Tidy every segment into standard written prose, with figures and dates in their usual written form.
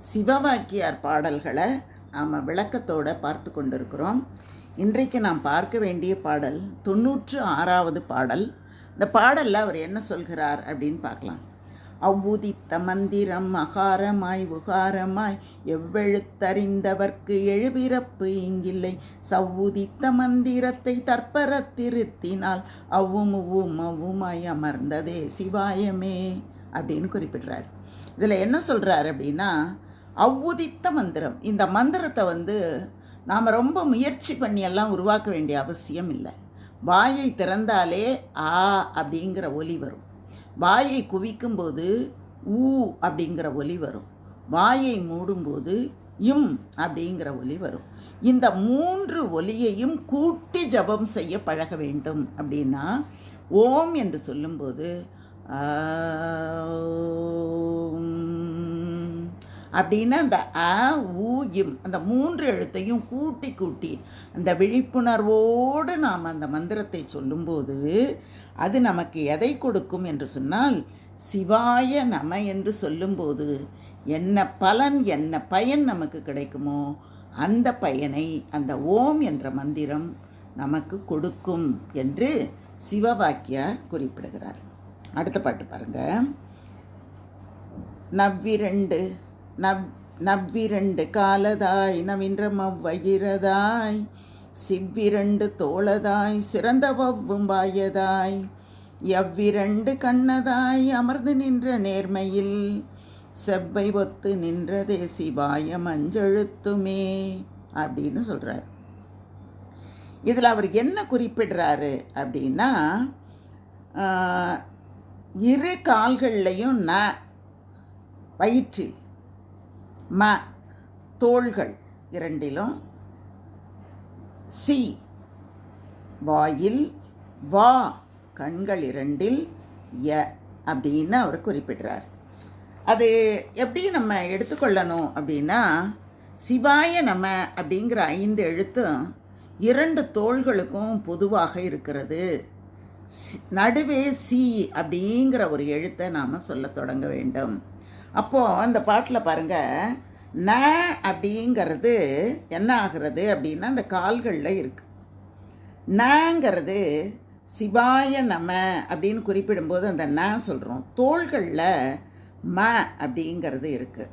சிவவாக்கியார் பாடல்களை நாம் விளக்கத்தோடு பார்த்து கொண்டிருக்கிறோம். இன்றைக்கு நாம் பார்க்க வேண்டிய பாடல் 96வது பாடல். இந்த பாடலில் அவர் என்ன சொல்கிறார் அப்படின்னு பார்க்கலாம். அவ்வுதித்த மந்திரம் அகாரமாய் உகாரமாய் எவ்வெழுத்தறிந்தவர்க்கு எழுபிறப்பு இங்கில்லை. சவ்வுதித்த மந்திரத்தை தற்பரத்திருத்தினால் அவ்வும் அவ்வுமாய் அமர்ந்ததே சிவாயமே அப்படின்னு குறிப்பிடுறார். இதில் என்ன சொல்கிறார் அப்படின்னா, அவ்வுதித்த மந்திரம், இந்த மந்திரத்தை நாம் ரொம்ப முயற்சி பண்ணியெல்லாம் உருவாக்க வேண்டிய அவசியம் இல்லை. வாயை திறந்தாலே ஆ அப்படிங்கிற ஒலி வரும். வாயை குவிக்கும்போது ஊ அப்படிங்கிற ஒலி வரும். வாயை மூடும்போது இம் அப்படிங்கிற ஒலி வரும். இந்த 3 ஒலியையும் கூட்டி ஜபம் செய்ய பழக வேண்டும். அப்படின்னா ஓம் என்று சொல்லும்போது அப்படின்னா அந்த அ ஊ இம் அந்த 3 எழுத்தையும் கூட்டி கூட்டி அந்த விழிப்புணர்வோடு நாம் அந்த மந்திரத்தை சொல்லும்போது அது நமக்கு எதை கொடுக்கும் என்று சொன்னால், சிவாய நம என்று சொல்லும்போது என்ன பலன் என்ன பயன் நமக்கு கிடைக்குமோ அந்த பயனை அந்த ஓம் என்ற மந்திரம் நமக்கு கொடுக்கும் என்று சிவவாக்கியார் குறிப்பிடுகிறார். அடுத்த பாட்டு பாருங்க. நவ்விரண்டு காலதாய் நவின்ற வயிரதாய் சிவ்விரண்டு தோளதாய் சிறந்தவவ்வும் வாயதாய் எவ்விரண்டு கண்ணதாய் அமர்ந்து நின்ற நேர்மையில் செவ்வை ஒத்து நின்றதே சிவாய மஞ்செழுத்துமே அப்படின்னு சொல்கிறார். இதில் அவர் என்ன குறிப்பிடுறாரு அப்படின்னா, 2 கால்கள்லையும் ந வயிற்றில், ம தோள்கள் இரண்டிலும், சி வாயில், வா கண்கள் இரண்டில், ய அப்படின்னு அவர் குறிப்பிடுறார். அது எப்படி நம்ம எடுத்துக்கொள்ளணும் அப்படின்னா, சிவாய நம அப்படிங்கிற 5 எழுத்தும் 2 தோள்களுக்கும் பொதுவாக இருக்கிறது. நடுவே சி அப்படிங்கிற ஒரு எழுத்தை நாம் சொல்ல தொடங்க வேண்டும். அப்போது அந்த பாட்டில் பாருங்கள், ந அப்படிங்கிறது என்ன ஆகிறது அப்படின்னா அந்த கால்களில் இருக்குது. நங்கிறது சிவாய நம அப்படின்னு குறிப்பிடும்போது அந்த ந சொல்கிறோம். தோள்களில் ம அப்படிங்கிறது இருக்குது,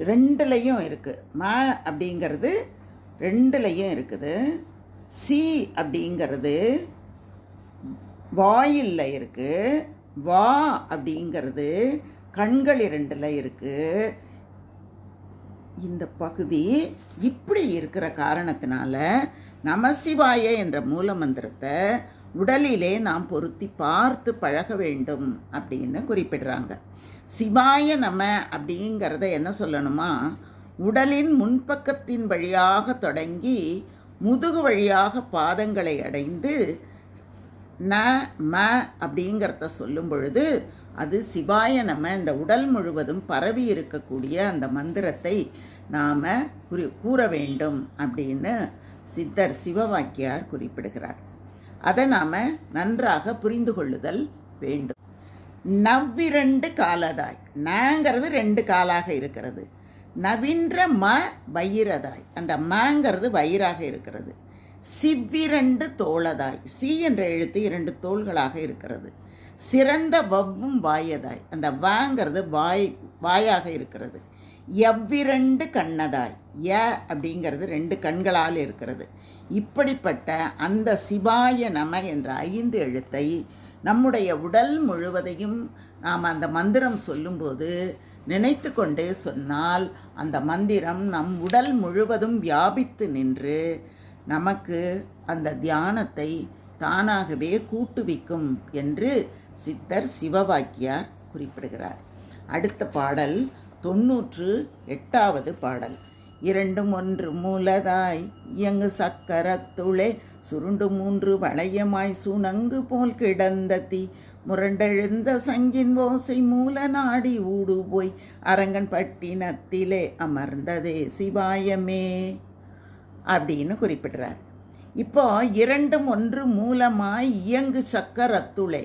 2லையும் இருக்குது. ம அப்படிங்கிறது 2லையும் இருக்குது. சி அப்படிங்கிறது வாயில்ல இருக்குது. வா அப்படிங்கிறது கண்கள் 2ல் இருக்குது. இந்த பகுதி இப்படி இருக்கிற காரணத்தினால நமசிவாய என்ற மூல மந்திரத்தை உடலிலே நாம் பொருத்தி பார்த்து பழக வேண்டும் அப்படின்னு குறிப்பிடுறாங்க. சிவாய நம அப்படிங்கிறத என்ன சொல்லணுமா, உடலின் முன்பக்கத்தின் வழியாக தொடங்கி முதுகு வழியாக பாதங்களை அடைந்து ந ம அப்படிங்கிறத சொல்லும் பொழுது அது சிவாய நம, இந்த உடல் முழுவதும் பரவி இருக்கக்கூடிய அந்த மந்திரத்தை நாம் கூற வேண்டும் அப்படின்னு சித்தர் சிவவாக்கியார் குறிப்பிடுகிறார். அதை நாம் நன்றாக புரிந்து கொள்ளுதல் வேண்டும். நவ்விரண்டு காலதாய், நங்கிறது 2 காலாக இருக்கிறது. நவின்ற ம வயிரதாய், அந்த மங்கிறது வயிறாக இருக்கிறது. சிவ்விரண்டு தோளதாய், சி என்ற எழுத்து 2 தோள்களாக இருக்கிறது. சிறந்த வவ்வும் வாயதாய், அந்த வாங்கிறது வாயாக இருக்கிறது. எவ்விரண்டு கண்ணதாய், ய அப்படிங்கிறது 2 கண்களால் இருக்கிறது. இப்படிப்பட்ட அந்த சிவாய நம என்ற 5 எழுத்தை நம்முடைய உடல் முழுவதையும் நாம் அந்த மந்திரம் சொல்லும்போது நினைத்து கொண்டே சொன்னால் அந்த மந்திரம் நம் உடல் முழுவதும் வியாபித்து நின்று நமக்கு அந்த தியானத்தை தானாகவே கூட்டுவிக்கும் என்று சித்தர் சிவவாக்கியார் குறிப்பிடுகிறார். அடுத்த பாடல் 98வது பாடல். 2 மூலதாய் இயங்கு சக்கரத்துளே சுருண்டு 3 வளையமாய் சுணங்கு போல் கிடந்த தீ முரண்டெழுந்த சங்கின் ஓசை மூல நாடி ஊடு போய் அரங்கன் பட்டினத்திலே அமர்ந்ததே சிவாயமே அப்படின்னு குறிப்பிடுறார். இப்போ 2 மூலமாய் இயங்கு சக்கரத்துளே,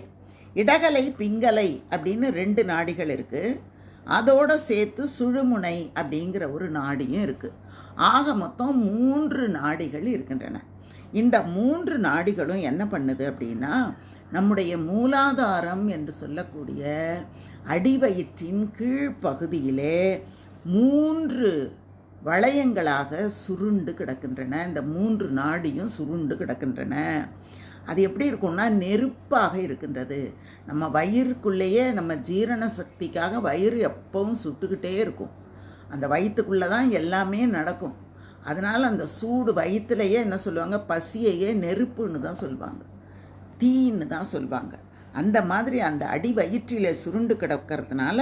இடகலை பிங்கலை அப்படின்னு 2 நாடிகள் இருக்குது. அதோடு சேர்த்து சுழுமுனை அப்படிங்கிற ஒரு நாடியும் இருக்குது. ஆக மொத்தம் 3 நாடிகள் இருக்கின்றன. இந்த 3 நாடிகளும் என்ன பண்ணுது அப்படின்னா, நம்முடைய மூலாதாரம் என்று சொல்லக்கூடிய அடிவயிற்றின் கீழ்ப்பகுதியிலே 3 வளையங்களாக சுருண்டு கிடக்கின்றன. இந்த 3 நாடியும் சுருண்டு கிடக்கின்றன. அது எப்படி இருக்கும்னா நெருப்பாக இருக்கின்றது. நம்ம வயிறுக்குள்ளேயே நம்ம ஜீரண சக்திக்காக வயிறு எப்பவும் சுட்டுக்கிட்டே இருக்கும். அந்த வயிற்றுக்குள்ளே தான் எல்லாமே நடக்கும். அதனால் அந்த சூடு வயிற்றுலையே என்ன சொல்லுவாங்க, பசியையே நெருப்புன்னு தான் சொல்லுவாங்க, தீன்னு தான் சொல்லுவாங்க. அந்த மாதிரி அந்த அடி வயிற்றில் சுருண்டு கிடக்கிறதுனால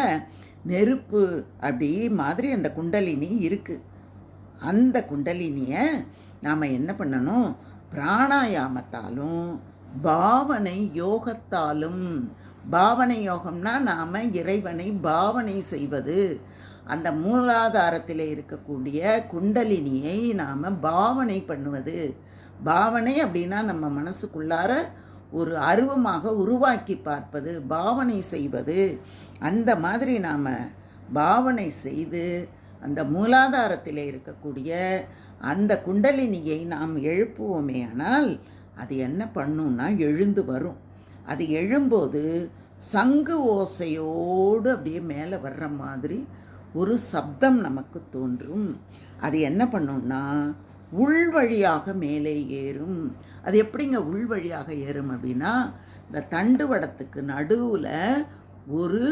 நெருப்பு அப்படி மாதிரி அந்த குண்டலினி இருக்குது. அந்த குண்டலினியை நாம் என்ன பண்ணணும், பிராணாயாமத்தாலும் பாவனை யோகத்தாலும். பாவனை யோகம்னா நாம் இறைவனை பாவனை செய்வது. அந்த மூலாதாரத்தில் இருக்கக்கூடிய குண்டலினியை நாம் பாவனை பண்ணுவது. பாவனை அப்படின்னா நம்ம மனசுக்குள்ளார ஒரு அருவமாக உருவாக்கி பார்ப்பது, பாவனை செய்வது. அந்த மாதிரி நாம் பாவனை செய்து அந்த மூலாதாரத்தில் இருக்கக்கூடிய அந்த குண்டலினியை நாம் எழுப்புவோமே ஆனால் அது என்ன பண்ணுன்னா எழுந்து வரும். அது எழும்போது சங்கு ஓசையோடு அப்படியே மேலே வர்ற மாதிரி ஒரு சப்தம் நமக்கு தோன்றும். அது என்ன பண்ணுன்னா உள்வழியாக மேலே ஏறும். அது எப்படிங்க உள்வழியாக ஏறும் அப்படின்னா, இந்த தண்டுவடத்துக்கு நடுவில் ஒரு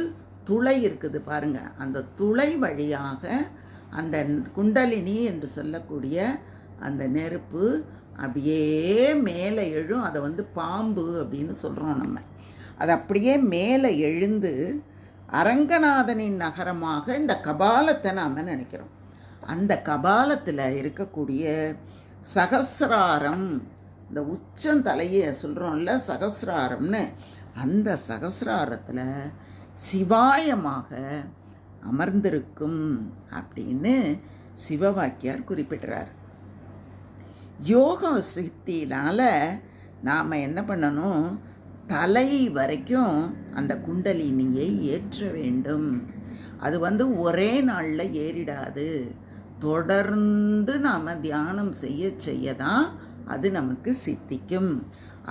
துளை இருக்குது பாருங்கள். அந்த துளை வழியாக அந்த குண்டலினி என்று சொல்லக்கூடிய அந்த நெருப்பு அப்படியே மேலே எழும். அதை பாம்பு அப்படின்னு சொல்கிறோம் நம்ம. அது அப்படியே மேலே எழுந்து அரங்கநாதனின் நகரமாக இந்த கபாலத்தை நாம் நினைக்கிறோம். அந்த கபாலத்தில் இருக்கக்கூடிய சகசிராரம், இந்த உச்சந்தலையை சொல்கிறோம்ல சகசிராரம்னு, அந்த சகசிராரத்தில் சிவாயமாக அமர்ந்திருக்கும் அப்படின்னு சிவவாக்கியார் குறிப்பிடுறார். யோக சித்தினால் நாம் என்ன பண்ணணும், தலை வரைக்கும் அந்த குண்டலினியை ஏற்ற வேண்டும். அது ஒரே நாளில் ஏறிடாது. தொடர்ந்து நாம் தியானம் செய்ய தான் அது நமக்கு சித்திக்கும்.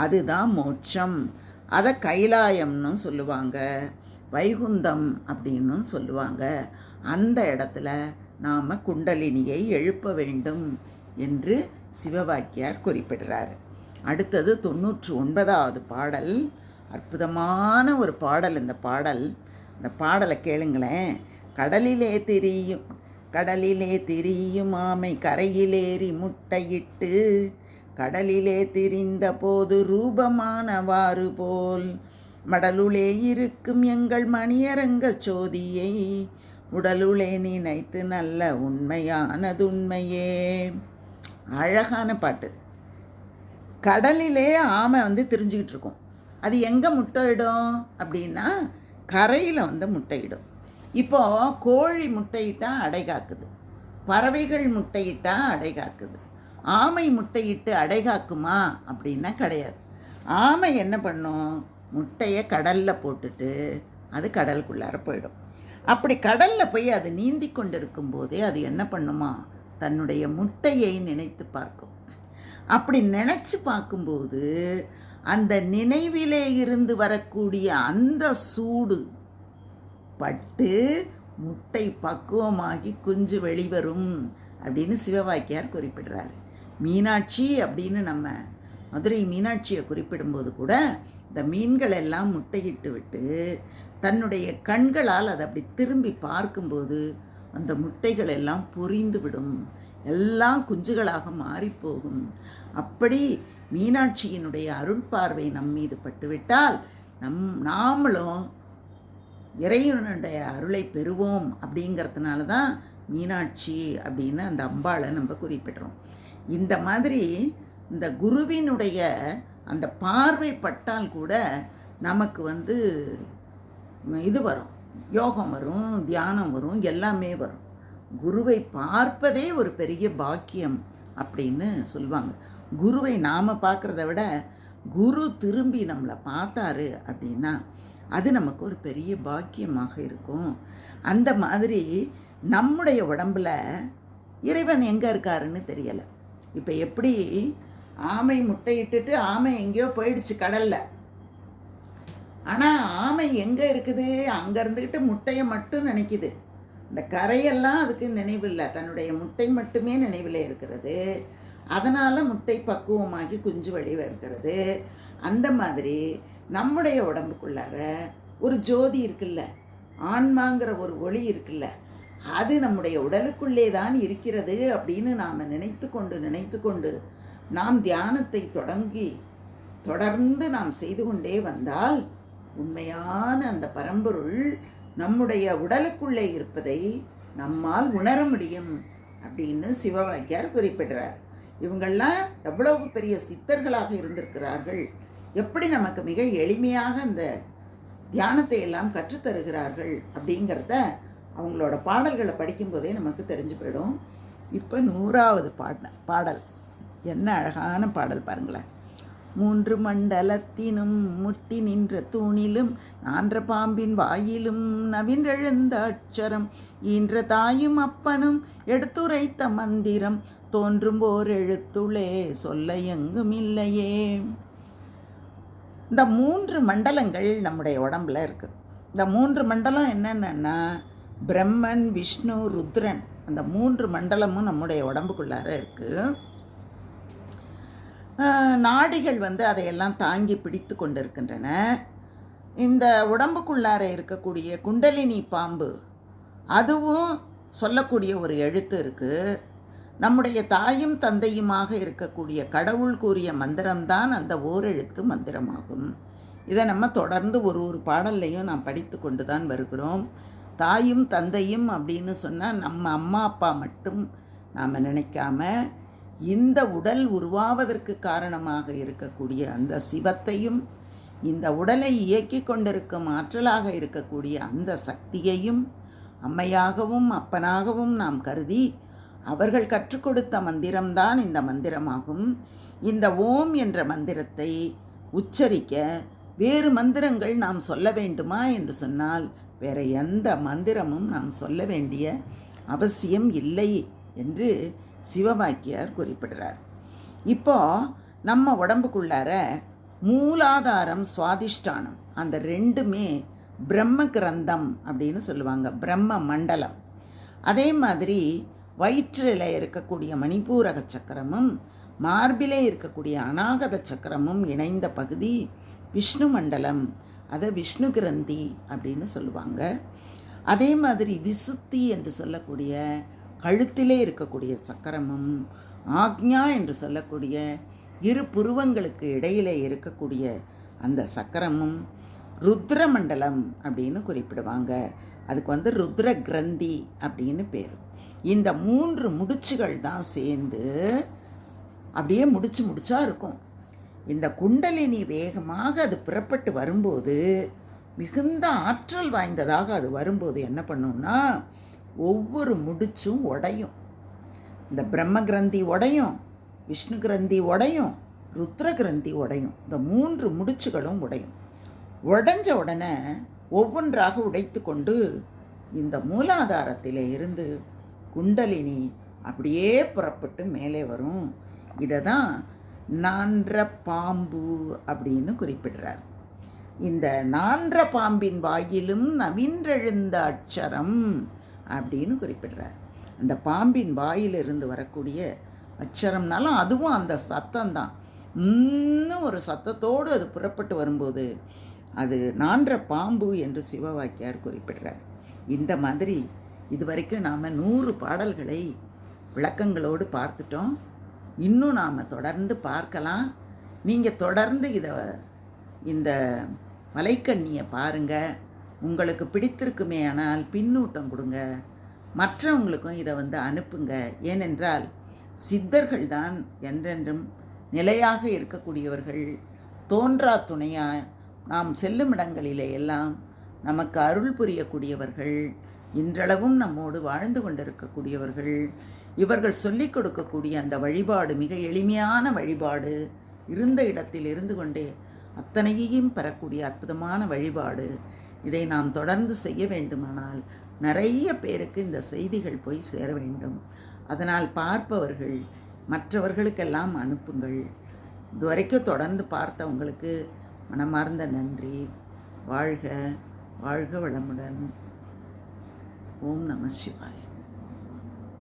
அதுதான் மோட்சம். அதை கைலாயம்னு சொல்லுவாங்க, வைகுந்தம் அப்படின்னு சொல்லுவாங்க. அந்த இடத்துல நாம் குண்டலினியை எழுப்ப வேண்டும் என்று சிவவாக்கியார் குறிப்பிடுறார். அடுத்தது 99வது பாடல். அற்புதமான ஒரு பாடல் இந்த பாடல். இந்த பாடலை கேளுங்களேன். கடலிலே திரியும் ஆமை கரையிலேறி முட்டையிட்டு கடலிலே திரிந்த போது ரூபமானவாறு போல் மடலுளே இருக்கும் எங்கள் மணியரங்க சோதியை உடலுளே நினைத்து நல்ல உண்மையானதுண்மையே. அழகான பாட்டு. கடலிலே ஆமை திரிஞ்சிக்கிட்டு இருக்கும். அது எங்கே முட்டையிடும் அப்படின்னா கரையில் முட்டையிடும். இப்போது கோழி முட்டையிட்டால் அடை காக்குது, பறவைகள் முட்டையிட்டால் அடை காக்குது. ஆமை முட்டையிட்டு அடை காக்குமா அப்படின்னா கிடையாது. ஆமை என்ன பண்ணும், முட்டையை கடலில் போட்டுட்டு அது கடலுக்குள்ளார போயிடும். அப்படி கடலில் போய் அது நீந்தி கொண்டு இருக்கும்போதே அது என்ன பண்ணுமா, தன்னுடைய முட்டையை நினைத்து பார்க்கும். அப்படி நினச்சி பார்க்கும்போது அந்த நினைவிலே இருந்து வரக்கூடிய அந்த சூடு பட்டு முட்டை பக்குவமாகி குஞ்சு வெளிவரும் அப்படின்னு சிவவாக்கியார் குறிப்பிடுறார். மீனாட்சி அப்படின்னு நம்ம மதுரை மீனாட்சியை குறிப்பிடும்போது கூட இந்த மீன்கள் எல்லாம் முட்டையிட்டு விட்டு தன்னுடைய கண்களால் அதை அப்படி திரும்பி பார்க்கும்போது அந்த முட்டைகள் எல்லாம் பொரிந்து விடும், எல்லாம் குஞ்சுகளாக மாறிப்போகும். அப்படி மீனாட்சியினுடைய அருள் பார்வை நம் மீது பட்டுவிட்டால் நாமளும் இறைவனுடைய அருளை பெறுவோம். அப்படிங்கிறதுனால தான் மீனாட்சி அப்படின்னு அந்த அம்பாளை நம்ம குறிப்பிடுறோம். இந்த மாதிரி இந்த குருவினுடைய அந்த பார்வை பட்டால் கூட நமக்கு இது வரும், யோகம் வரும், தியானம் வரும், எல்லாமே வரும். குருவை பார்ப்பதே ஒரு பெரிய பாக்கியம் அப்படின்னு சொல்லுவாங்க. குருவை நாம் பார்க்குறத விட குரு திரும்பி நம்மளை பார்த்தாரு அப்படின்னா அது நமக்கு ஒரு பெரிய பாக்கியமாக இருக்கும். அந்த மாதிரி நம்முடைய உடம்பில் இறைவன் எங்கே இருக்காருன்னு தெரியலை. இப்போ எப்படி ஆமை முட்டையிட்டுட்டு ஆமை எங்கேயோ போயிடுச்சு கடலில், ஆனால் ஆமை எங்கே இருக்குது அங்கே இருந்துக்கிட்டு முட்டையை மட்டும் நினைக்குது. இந்த கரையெல்லாம் அதுக்கு நினைவில்லை, தன்னுடைய முட்டை மட்டுமே நினைவில் இருக்கிறது. அதனால் முட்டை பக்குவமாகி குஞ்சு வடிவ இருக்கிறது. அந்த மாதிரி நம்முடைய உடம்புக்குள்ளார ஒரு ஜோதி இருக்குல்ல, ஆன்மாங்கிற ஒரு ஒளி இருக்குல்ல, அது நம்முடைய உடலுக்குள்ளே தான் இருக்கிறது அப்படின்னு நாம் நினைத்து கொண்டு நாம் தியானத்தை தொடர்ந்து நாம் செய்து கொண்டே வந்தால் உண்மையான அந்த பரம்பொருள் நம்முடைய உடலுக்குள்ளே இருப்பதை நம்மால் உணர முடியும் அப்படின்னு சிவவாக்கியார் குறிப்பிடுறார். இவங்கள்லாம் எவ்வளவு பெரிய சித்தர்களாக இருந்திருக்கிறார்கள், எப்படி நமக்கு மிக எளிமையாக அந்த தியானத்தை எல்லாம் கற்றுத்தருகிறார்கள் அப்படிங்கிறத அவங்களோட பாடல்களை படிக்கும்போதே நமக்கு தெரிஞ்சு போயிடும். இப்போ 100வது பாடல் என்ன அழகான பாடல் பாருங்களேன். 3 மண்டலத்தினும் முட்டி நின்ற தூணிலும் நான்ற பாம்பின் வாயிலும் நவின்றெழுந்த அட்சரம் ஈன்ற தாயும் அப்பனும் எடுத்துரைத்த மந்திரம் தோன்றும் ஓர் எழுத்துளே சொல்ல எங்கும் இல்லையே. இந்த 3 மண்டலங்கள் நம்முடைய உடம்புல இருக்குது. இந்த 3 மண்டலம் என்னென்னா பிரம்மன், விஷ்ணு, ருத்ரன். அந்த 3 மண்டலமும் நம்முடைய உடம்புக்குள்ளார இருக்குது. நாடிகள் அதையெல்லாம் தாங்கி பிடித்து கொண்டிருக்கின்றன. இந்த உடம்புக்குள்ளார இருக்கக்கூடிய குண்டலினி பாம்பு, அதுவும் சொல்லக்கூடிய ஒரு எழுத்து இருக்குது. நம்முடைய தாயும் தந்தையுமாக இருக்கக்கூடிய கடவுள் கூறிய மந்திரம்தான் அந்த ஓரெழுத்து மந்திரமாகும். இதை நம்ம தொடர்ந்து ஒரு பாடல்லையும் நாம் படித்து கொண்டு தான் வருகிறோம். தாயும் தந்தையும் அப்படின்னு சொன்னால் நம்ம அம்மா அப்பா மட்டும் நாம் நினைக்காம இந்த உடல் உருவாவதற்கு காரணமாக இருக்கக்கூடிய அந்த சிவத்தையும், இந்த உடலை இயக்கி கொண்டிருக்கும் ஆற்றலாக இருக்கக்கூடிய அந்த சக்தியையும் அம்மையாகவும் அப்பனாகவும் நாம் கருதி அவர்கள் கற்றுக் கொடுத்த மந்திரம்தான் இந்த மந்திரமாகும். இந்த ஓம் என்ற மந்திரத்தை உச்சரிக்க வேறு மந்திரங்கள் நாம் சொல்ல வேண்டுமா என்று சொன்னால் வேறு எந்த மந்திரமும் நாம் சொல்ல வேண்டிய அவசியம் இல்லை என்று சிவவாக்கியார் குறிப்பிடுறார். இப்போ நம்ம உடம்புக்குள்ளார மூலாதாரம், சுவாதிஷ்டானம், அந்த ரெண்டுமே பிரம்ம கிரந்தம் அப்படின்னு சொல்லுவாங்க, பிரம்ம மண்டலம். அதே மாதிரி வயிற்றில் இருக்கக்கூடிய மணிப்பூரக சக்கரமும் மார்பிலே இருக்கக்கூடிய அநாகத சக்கரமும் இணைந்த பகுதி விஷ்ணு மண்டலம், அதை விஷ்ணு கிரந்தி அப்படின்னு சொல்லுவாங்க. அதே மாதிரி விசுத்தி என்று சொல்லக்கூடிய கழுத்திலே இருக்கக்கூடிய சக்கரமும் ஆக்ஞா என்று சொல்லக்கூடிய இரு புருவங்களுக்கு இடையிலே இருக்கக்கூடிய அந்த சக்கரமும் ருத்ர மண்டலம் அப்படின்னு குறிப்பிடுவாங்க. அதுக்கு ருத்ர கிரந்தி அப்படின்னு பேர். இந்த 3 முடிச்சுகள் தான் சேர்ந்து அப்படியே முடிச்சா இருக்கும். இந்த குண்டலினி வேகமாக அது புறப்பட்டு வரும்போது, மிகுந்த ஆற்றல் வாய்ந்ததாக அது வரும்போது என்ன பண்ணுன்னா ஒவ்வொரு முடிச்சும் உடையும். இந்த பிரம்ம கிரந்தி உடையும், விஷ்ணு கிரந்தி உடையும், ருத்ர கிரந்தி உடையும். இந்த 3 முடிச்சுகளும் உடையும். உடைஞ்ச உடனே ஒவ்வொன்றாக உடைத்து கொண்டு இந்த மூலாதாரத்திலே இருந்து குண்டலினி அப்படியே புறப்பட்டு மேலே வரும். இதை தான் நான்ற பாம்பு அப்படின்னு குறிப்பிடுறார். இந்த நான்ற பாம்பின் வாயிலும் நவின்றெழுந்த அட்சரம் அப்படின்னு குறிப்பிடுறார். அந்த பாம்பின் வாயிலிருந்து வரக்கூடிய அட்சரம்னாலும் அதுவும் அந்த சத்தம்தான். இன்னும் ஒரு சத்தத்தோடு அது புறப்பட்டு வரும்போது அது நான்ற பாம்பு என்று சிவவாக்கியார் குறிப்பிடுறார். இந்த மாதிரி இதுவரைக்கும் நாம் 100 பாடல்களை விளக்கங்களோடு பார்த்துட்டோம். இன்னும் நாம் தொடர்ந்து பார்க்கலாம். நீங்கள் தொடர்ந்து இந்த மலைக்கண்ணியை பாருங்கள். உங்களுக்கு பிடித்திருக்குமே ஆனால் பின்னூட்டம் கொடுங்க, மற்றவங்களுக்கும் இதை அனுப்புங்க. ஏனென்றால் சித்தர்கள் தான் என்றென்றும் நிலையாக இருக்கக்கூடியவர்கள். தோன்றா துணையாக நாம் செல்லும் இடங்களிலே எல்லாம் நமக்கு அருள் புரியக்கூடியவர்கள், இன்றளவும் நம்மோடு வாழ்ந்து கொண்டிருக்கக்கூடியவர்கள். இவர்கள் சொல்லிக் கொடுக்கக்கூடிய அந்த வழிபாடு மிக எளிமையான வழிபாடு, இருந்த இடத்தில் இருந்து கொண்டே அத்தனையையும் பெறக்கூடிய அற்புதமான வழிபாடு. இதை நாம் தொடர்ந்து செய்ய வேண்டுமானால் நிறைய பேருக்கு இந்த செய்திகள் போய் சேர வேண்டும். அதனால் பார்ப்பவர்கள் மற்றவர்களுக்கெல்லாம் அனுப்புங்கள். இதுவரைக்கும் தொடர்ந்து பார்த்தவங்களுக்கு மனமார்ந்த நன்றி. வாழ்க வாழ்க வளமுடன். ஓம் நம சிவாய.